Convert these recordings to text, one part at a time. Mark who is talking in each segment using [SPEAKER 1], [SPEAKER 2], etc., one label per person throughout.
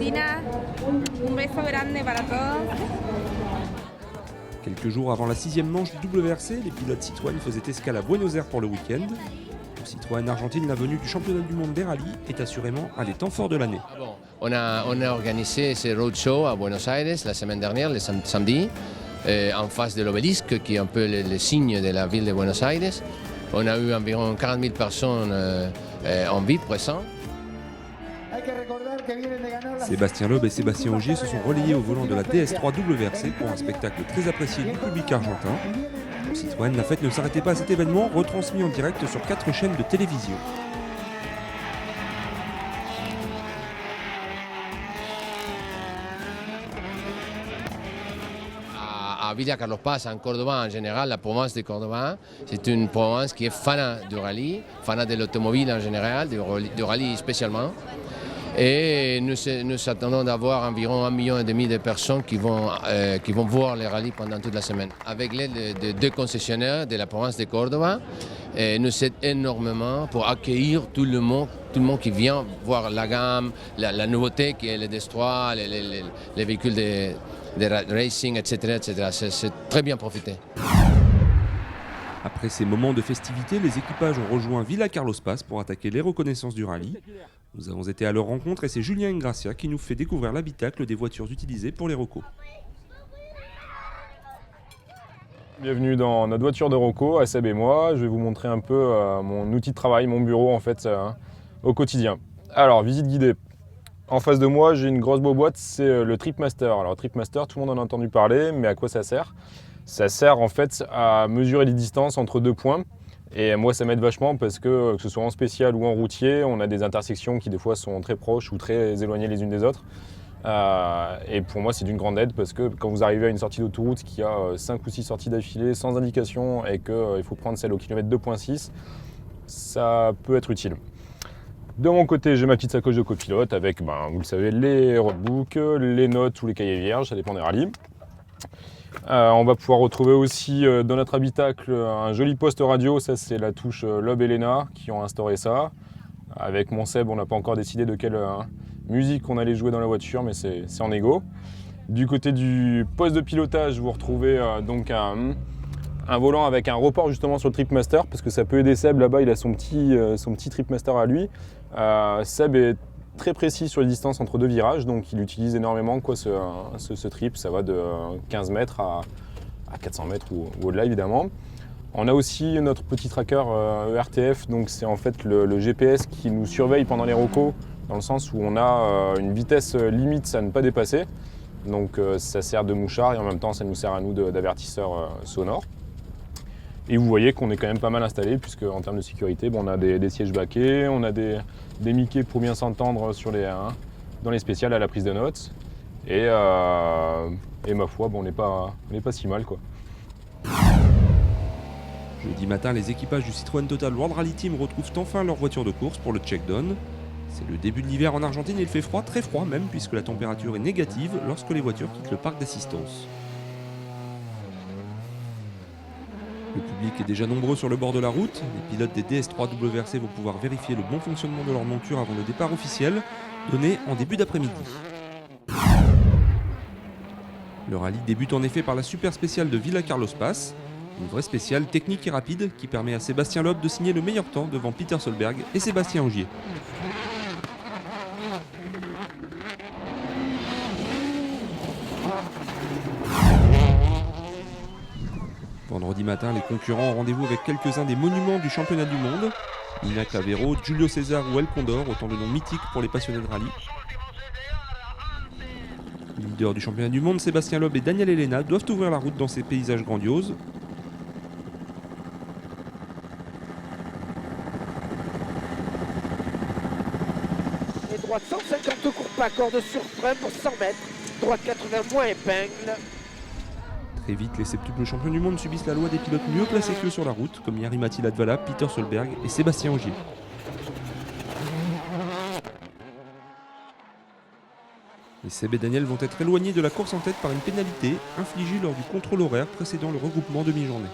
[SPEAKER 1] Argentina. Un beso grande para todos.
[SPEAKER 2] Quelques jours avant la 6e manche du WRC, les pilotes Citroën faisaient escale à Buenos Aires pour le week-end. Pour Citroën Argentine, la venue du championnat du monde des rallyes est assurément un des temps forts de l'année.
[SPEAKER 3] On a organisé ce roadshow à Buenos Aires la semaine dernière, le samedi, en face de l'obélisque, qui est un peu le signe de la ville de Buenos Aires. On a eu environ 40 000 personnes en ville présentes.
[SPEAKER 2] Sébastien Loeb et Sébastien Ogier se sont relayés au volant de la DS3 WRC pour un spectacle très apprécié du public argentin. Pour Citroën, la fête ne s'arrêtait pas à cet événement, retransmis en direct sur 4 chaînes de télévision.
[SPEAKER 3] À Villa Carlos Paz, en Cordoba en général, la province de Cordoba, c'est une province qui est fan du rallye, fan de l'automobile en général, du rallye spécialement. Et nous attendons d'avoir environ 1,5 million de personnes qui vont voir les rallyes pendant toute la semaine. Avec l'aide de 2 concessionnaires de la province de Cordoba, nous aident énormément pour accueillir tout le monde qui vient voir la gamme, la nouveauté qui est le DS3, les véhicules de racing, etc. etc. C'est très bien profité.
[SPEAKER 2] Après ces moments de festivité, les équipages ont rejoint Villa Carlos Paz pour attaquer les reconnaissances du rallye. Nous avons été à leur rencontre et c'est Julien Ingracia qui nous fait découvrir l'habitacle des voitures utilisées pour les recos.
[SPEAKER 4] Bienvenue dans notre voiture de reco, Seb et moi. Je vais vous montrer un peu mon outil de travail, mon bureau en fait, au quotidien. Alors, visite guidée. En face de moi, j'ai une grosse boîte, c'est le Tripmaster. Alors, Tripmaster, tout le monde en a entendu parler, mais à quoi ça sert ? Ça sert en fait à mesurer les distances entre 2 points. Et moi, ça m'aide vachement parce que ce soit en spécial ou en routier, on a des intersections qui des fois sont très proches ou très éloignées les unes des autres. Et pour moi, c'est d'une grande aide parce que quand vous arrivez à une sortie d'autoroute qui a 5 ou 6 sorties d'affilée sans indication et qu'il faut prendre celle au kilomètre 2,6, ça peut être utile. De mon côté, j'ai ma petite sacoche de copilote avec, vous le savez, les roadbooks, les notes ou les cahiers vierges, ça dépend des rallyes. On va pouvoir retrouver aussi dans notre habitacle un joli poste radio, ça c'est la touche Loeb et Lena qui ont instauré ça. Avec mon Seb, on n'a pas encore décidé de quelle musique on allait jouer dans la voiture, mais c'est en égo. Du côté du poste de pilotage, vous retrouvez donc un volant avec un report justement sur le Tripmaster, parce que ça peut aider Seb, là-bas il a son petit Tripmaster à lui. Seb est très précis sur les distances entre 2 virages, donc il utilise énormément ce trip, ça va de 15 mètres à 400 mètres ou au-delà évidemment. On a aussi notre petit tracker ERTF, donc c'est en fait le GPS qui nous surveille pendant les recos, dans le sens où on a une vitesse limite à ne pas dépasser. Donc ça sert de mouchard et en même temps ça nous sert à nous d'avertisseur sonore. Et vous voyez qu'on est quand même pas mal installé, puisque en termes de sécurité, on a des sièges baquets, on a des Mickey pour bien s'entendre dans les spéciales à la prise de notes. Et ma foi, on n'est pas si mal, quoi.
[SPEAKER 2] Jeudi matin, les équipages du Citroën Total World Rally Team retrouvent enfin leur voiture de course pour le check-down. C'est le début de l'hiver en Argentine et il fait froid, très froid même, puisque la température est négative lorsque les voitures quittent le parc d'assistance. Le public est déjà nombreux sur le bord de la route. Les pilotes des DS3 WRC vont pouvoir vérifier le bon fonctionnement de leur monture avant le départ officiel, donné en début d'après-midi. Le rallye débute en effet par la super spéciale de Villa Carlos Paz, une vraie spéciale technique et rapide qui permet à Sébastien Loeb de signer le meilleur temps devant Peter Solberg et Sébastien Ogier. Vendredi matin, les concurrents ont rendez-vous avec quelques-uns des monuments du championnat du monde. Nina Clavero, Julio César ou El Condor, autant de noms mythiques pour les passionnés de rallye. Les leaders du championnat du monde, Sébastien Loeb et Daniel Elena, doivent ouvrir la route dans ces paysages grandioses.
[SPEAKER 5] Et droite 150 cours pas, corde sur frein pour 100 mètres. Droite 80 moins épingle.
[SPEAKER 2] Très vite, les septuples champions du monde subissent la loi des pilotes mieux placés qu'eux sur la route, comme Jari-Matti Latvala, Peter Solberg et Sébastien Ogier. Les Seb et Daniel vont être éloignés de la course en tête par une pénalité infligée lors du contrôle horaire précédant le regroupement demi-journée.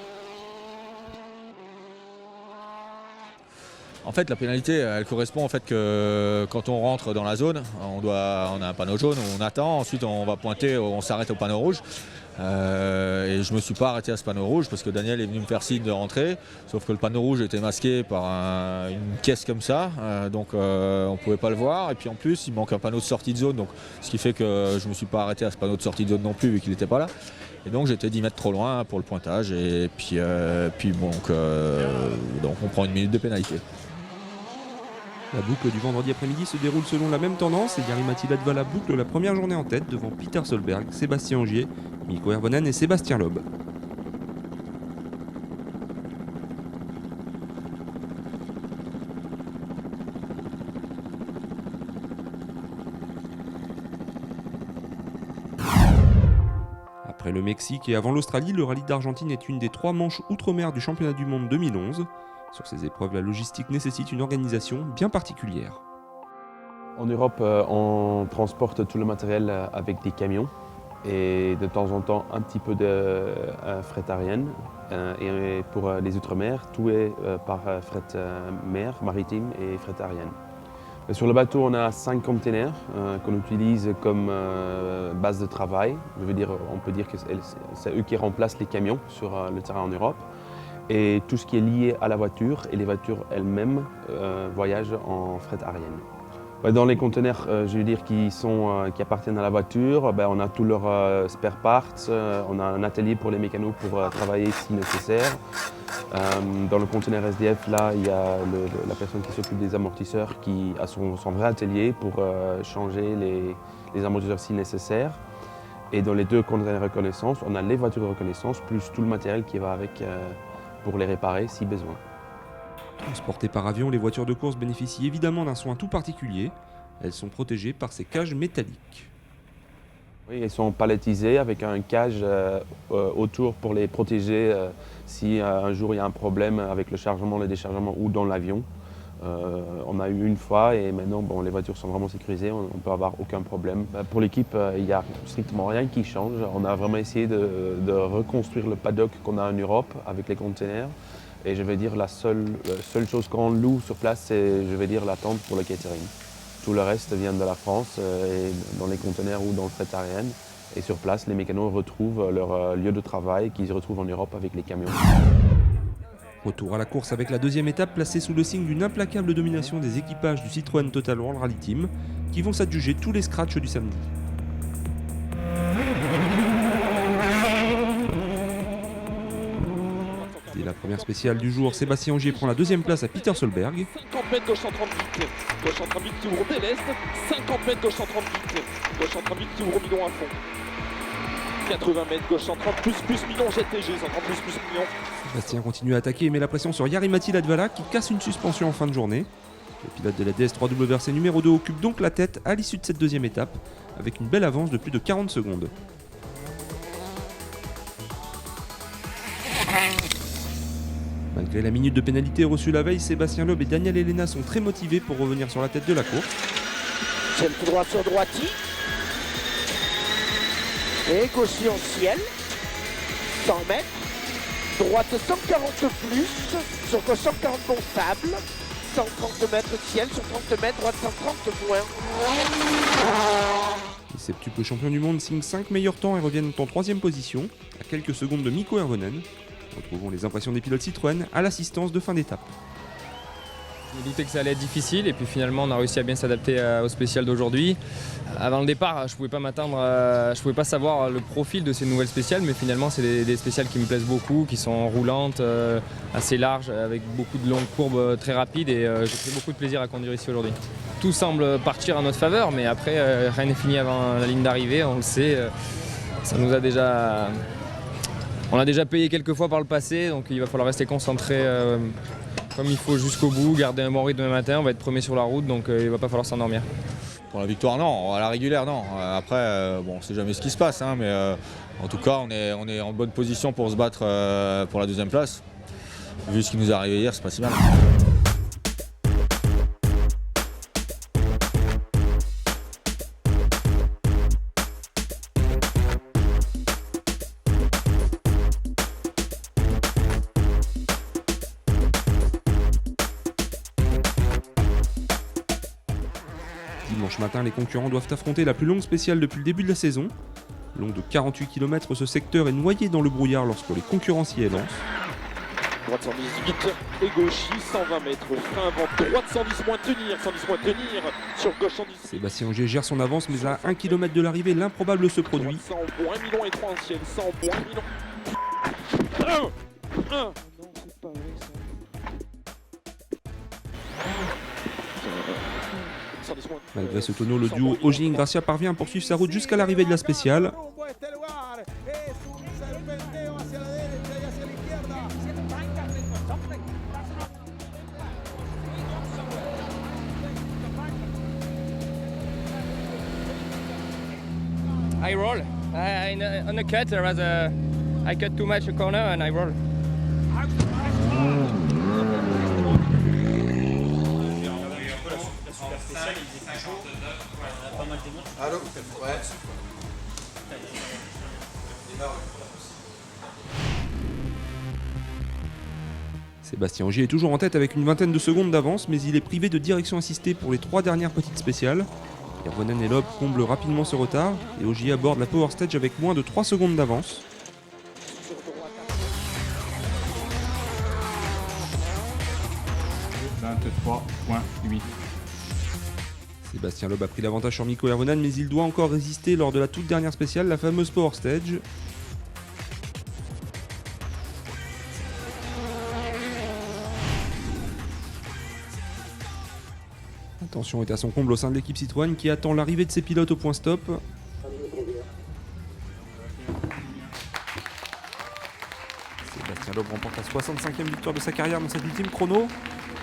[SPEAKER 6] En fait, la pénalité, elle correspond au fait que quand on rentre dans la zone, on a un panneau jaune, on attend, ensuite on va pointer, on s'arrête au panneau rouge. Et je ne me suis pas arrêté à ce panneau rouge parce que Daniel est venu me faire signe de rentrer, sauf que le panneau rouge était masqué par une caisse comme ça, donc on ne pouvait pas le voir. Et puis en plus, il manque un panneau de sortie de zone, donc, ce qui fait que je ne me suis pas arrêté à ce panneau de sortie de zone non plus vu qu'il n'était pas là. Et donc j'étais 10 mètres trop loin pour le pointage et puis donc on prend 1 minute de pénalité.
[SPEAKER 2] La boucle du vendredi après-midi se déroule selon la même tendance et Jari-Matti Latvala boucle la première journée en tête devant Peter Solberg, Sébastien Ogier, Mikko Hirvonen et Sébastien Loeb. Après le Mexique et avant l'Australie, le rallye d'Argentine est une des 3 manches outre-mer du championnat du monde 2011. Sur ces épreuves, la logistique nécessite une organisation bien particulière.
[SPEAKER 7] En Europe, on transporte tout le matériel avec des camions et de temps en temps un petit peu de fret aérienne. Et pour les outre-mer, tout est par fret mer, maritime et fret aérienne. Sur le bateau, on a 5 containers qu'on utilise comme base de travail. Je veux dire, on peut dire que c'est eux qui remplacent les camions sur le terrain en Europe. Et tout ce qui est lié à la voiture et les voitures elles-mêmes voyagent en fret aérienne. Dans les conteneurs, je veux dire, qui appartiennent à la voiture, on a tous leurs spare parts, on a un atelier pour les mécanos pour travailler si nécessaire. Dans le conteneur SDF, là, il y a la personne qui s'occupe des amortisseurs qui a son vrai atelier pour changer les amortisseurs si nécessaire. Et dans les 2 conteneurs reconnaissance, on a les voitures de reconnaissance plus tout le matériel qui va avec pour les réparer si besoin.
[SPEAKER 2] Transportées par avion, les voitures de course bénéficient évidemment d'un soin tout particulier. Elles sont protégées par ces cages métalliques.
[SPEAKER 7] Oui, elles sont palettisées avec un cage autour pour les protéger si un jour il y a un problème avec le chargement, le déchargement ou dans l'avion. On a eu une fois et maintenant les voitures sont vraiment sécurisées, on ne peut avoir aucun problème. Pour l'équipe, il n'y a strictement rien qui change. On a vraiment essayé de reconstruire le paddock qu'on a en Europe avec les containers. Et je vais dire la seule chose qu'on loue sur place, c'est la tente pour le catering. Tout le reste vient de la France, et dans les containers ou dans le fret aérien. Et sur place, les mécanos retrouvent leur lieu de travail qu'ils retrouvent en Europe avec les camions.
[SPEAKER 2] Retour à la course avec la 2e étape placée sous le signe d'une implacable domination des équipages du Citroën Total World Rally Team qui vont s'adjuger tous les scratchs du samedi. Dès la première spéciale du jour, Sébastien Ogier prend la 2e place à Peter Solberg.
[SPEAKER 5] 50 mètres gauche 138, gauche 138 qui ouvre dès l'est, 50 mètres gauche 138, gauche 138 qui ouvre bidon à fond. 80 mètres gauche 130 plus million GTG, 130 plus million.
[SPEAKER 2] Sébastien continue à attaquer et met la pression sur Jari-Matti Latvala qui casse une suspension en fin de journée. Le pilote de la DS3WRC numéro 2 occupe donc la tête à l'issue de cette 2e étape avec une belle avance de plus de 40 secondes. Malgré la minute de pénalité reçue la veille, Sébastien Loeb et Daniel Elena sont très motivés pour revenir sur la tête de la course.
[SPEAKER 5] Ciel tout droit sur droiti. Et gaucher en ciel. 100 mètres. Droite 140 plus. Sur gauche 140 bon sable. 130 mètres ciel. Sur 30 mètres, droite 130 moins.
[SPEAKER 2] Les septuples champions du monde signent 5 meilleurs temps et reviennent en 3e position, à quelques secondes de Mikko Hirvonen. Retrouvons les impressions des pilotes Citroën à l'assistance de fin d'étape.
[SPEAKER 8] Je me doutais que ça allait être difficile et puis finalement on a réussi à bien s'adapter au spécial d'aujourd'hui. Avant le départ, je pouvais pas savoir le profil de ces nouvelles spéciales, mais finalement c'est des spéciales qui me plaisent beaucoup, qui sont roulantes, assez larges, avec beaucoup de longues courbes très rapides et j'ai pris beaucoup de plaisir à conduire ici aujourd'hui. Tout semble partir à notre faveur, mais après rien n'est fini avant la ligne d'arrivée, on le sait. On a déjà payé quelques fois par le passé, donc il va falloir rester concentré comme il faut jusqu'au bout, garder un bon rythme demain matin, on va être premier sur la route, donc il ne va pas falloir s'endormir.
[SPEAKER 6] Pour la victoire, non. À la régulière, non. Après, on ne sait jamais ce qui se passe, hein, mais en tout cas, on est en bonne position pour se battre pour la 2e place. Vu ce qui nous est arrivé hier, c'est pas si mal.
[SPEAKER 2] Dimanche matin, les concurrents doivent affronter la plus longue spéciale depuis le début de la saison. Long de 48 km, ce secteur est noyé dans le brouillard lorsque les concurrents s'y élancent.
[SPEAKER 5] Droite 118 et gauche 120 mètres. Frein avant, droite 110 moins tenir, 110 moins tenir. Sur gauche 110.
[SPEAKER 2] Sébastien Ogier gère son avance, mais à 1 km de l'arrivée, l'improbable se produit.
[SPEAKER 5] 100 moins, 1 million et 3 anciennes, 100 moins, 1 million. 1 Non, c'est pas vrai ça. 110 moins.
[SPEAKER 2] Malgré ce tonneau, le duo Ogier-Ingracia parvient à poursuivre sa route jusqu'à l'arrivée de la spéciale.
[SPEAKER 8] I roll. On the cut, I cut too much a corner and I roll.
[SPEAKER 2] Sébastien Ogier est toujours en tête avec une vingtaine de secondes d'avance, mais il est privé de direction assistée pour les 3 dernières petites spéciales. Hirvonen et Loeb comblent rapidement ce retard et Ogier aborde la Power Stage avec moins de 3 secondes d'avance. Sébastien Loeb a pris l'avantage sur Mikko Hirvonen, mais il doit encore résister lors de la toute dernière spéciale, la fameuse Power Stage. La tension est à son comble au sein de l'équipe Citroën qui attend l'arrivée de ses pilotes au point stop. Sébastien Loeb remporte la 65e victoire de sa carrière dans cet ultime chrono.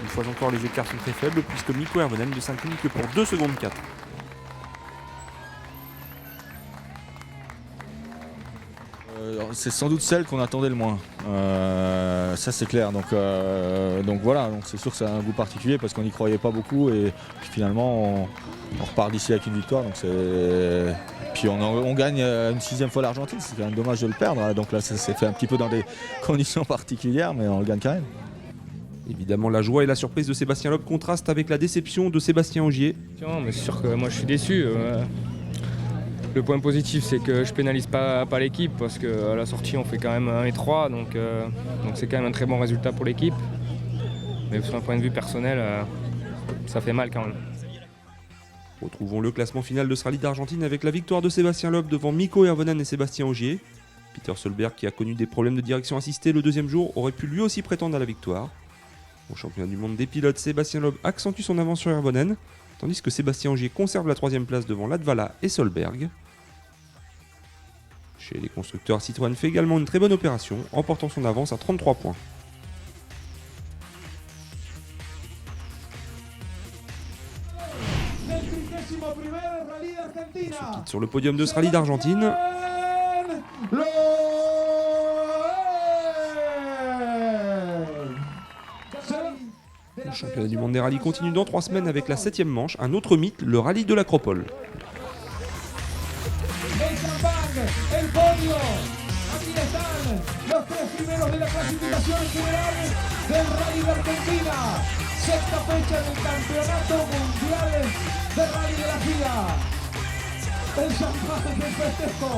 [SPEAKER 2] Une fois encore, les écarts sont très faibles puisque Mikko Hirvonen ne s'incline que pour 2 secondes 4.
[SPEAKER 6] C'est sans doute celle qu'on attendait le moins. Ça c'est clair. Donc voilà, donc c'est sûr que ça a un goût particulier parce qu'on n'y croyait pas beaucoup et puis finalement on repart d'ici avec une victoire. Donc puis on gagne une 6e fois l'Argentine. C'est quand même dommage de le perdre. Donc là ça s'est fait un petit peu dans des conditions particulières, mais on le gagne quand même.
[SPEAKER 2] Évidemment, la joie et la surprise de Sébastien Loeb contrastent avec la déception de Sébastien Ogier.
[SPEAKER 8] Mais c'est sûr que moi je suis déçu. Le point positif, c'est que je pénalise pas l'équipe parce qu'à la sortie on fait quand même 1 et 3, donc c'est quand même un très bon résultat pour l'équipe. Mais sur un point de vue personnel, ça fait mal quand même.
[SPEAKER 2] Retrouvons le classement final de ce rallye d'Argentine avec la victoire de Sébastien Loeb devant Mikko Hirvonen et Sébastien Ogier. Peter Solberg, qui a connu des problèmes de direction assistée le 2e jour, aurait pu lui aussi prétendre à la victoire. Au championnat du monde des pilotes, Sébastien Loeb accentue son avance sur Hirvonen, tandis que Sébastien Ogier conserve la 3e place devant Latvala et Solberg. Chez les constructeurs, Citroën fait également une très bonne opération, emportant son avance à 33 points. On se quitte sur le podium de ce rallye d'Argentine. Le championnat du monde des rallyes continue dans 3 semaines avec la 7e manche, un autre mythe, le rallye de l'Acropole.
[SPEAKER 9] El podio, aquí están los 3 primeros de la clasificación general del Rally de Argentina, 6ª fecha del Campeonato Mundial de Rally de la FIA. El champán del festejo.